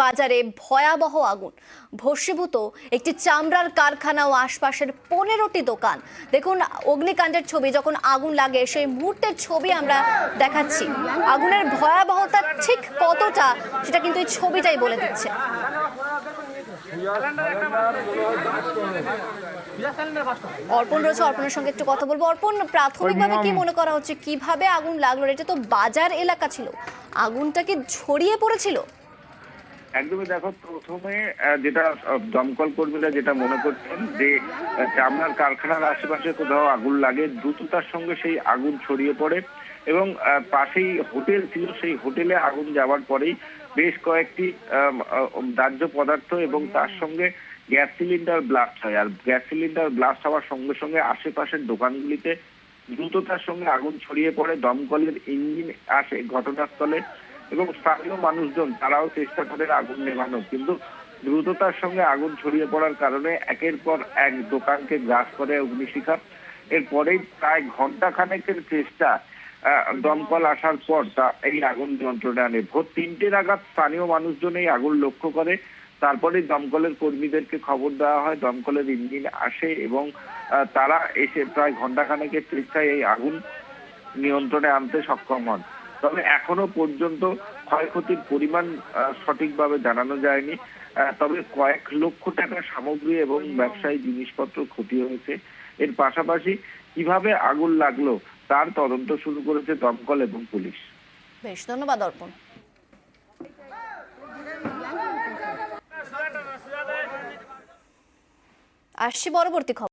বাজারে ভয়াবহ আগুন, ভস্মীভূত একটি চামড়ার কারখানা ও আশপাশের 15টি দোকান। দেখুন অগ্নিকাণ্ডের ছবি, যখন আগুন লাগে সেই মুহূর্তের ছবি আমরা দেখাচ্ছি। আগুনের ভয়াবহতা ঠিক কতটা সেটা কিন্তু এই ছবিটাই বলে দিচ্ছে। অর্পণ রয়েছে, অর্পণের সঙ্গে একটু কথা বলবো। অর্পণ, প্রাথমিকভাবে কি মনে করা হচ্ছে কিভাবে আগুন লাগলো? এটা তো বাজার এলাকা ছিল, আগুনটা কি ছড়িয়ে পড়েছিল? একদমই, দেখো, প্রথমে যেটা দমকল কর্মীরা যেটা মনে করছেন যে চামড়ার কারখানার আশেপাশে কোথাও আগুন লাগে, দ্রুততার সঙ্গে সেই আগুন ছড়িয়ে পড়ে এবং পাশেই হোটেল ছিল, সেই হোটেলে আগুন যাওয়ার পরেই বেশ কয়েকটি দাহ্য পদার্থ এবং তার সঙ্গে গ্যাস সিলিন্ডার ব্লাস্ট হয়। আর গ্যাস সিলিন্ডার ব্লাস্ট হওয়ার সঙ্গে সঙ্গে আশেপাশের দোকানগুলিতে দ্রুততার সঙ্গে আগুন ছড়িয়ে পড়ে। দমকলের ইঞ্জিন আসে ঘটনাস্থলে এবং স্থানীয় মানুষজন তারাও চেষ্টা করে আগুন নেভানোর, কিন্তু দ্রুততার সঙ্গে আগুন ছড়িয়ে পড়ার কারণে একের পর এক দোকানকে গ্রাস করে অগ্নিশিখা। এরপরেই প্রায় ঘন্টা খানেকের চেষ্টা দমকল আসার পর তা এই আগুন নিয়ন্ত্রণে আনে। ভোর 3টে নাগাদ স্থানীয় মানুষজন এই আগুন লক্ষ্য করে, তারপরে দমকলের কর্মীদেরকে খবর দেওয়া হয়, দমকলের ইঞ্জিন আসে এবং তারা এসে প্রায় ঘন্টা খানেকের চেষ্টায় এই আগুন নিয়ন্ত্রণে আনতে সক্ষম হন। তবে এখনো পর্যন্ত ক্ষয়ক্ষতির পরিমাণ সঠিকভাবে জানানো যায়নি। তবে কয়েক লক্ষ টাকার সামগ্রী এবং ব্যবসায়ী জিনিসপত্র ক্ষতি হয়েছে। এর পাশাপাশি কিভাবে আগুন লাগলো তার তদন্ত শুরু করেছে দমকল এবং পুলিশ। বেশ, ধন্যবাদ অর্পণ। আসছি পরবর্তী খবর।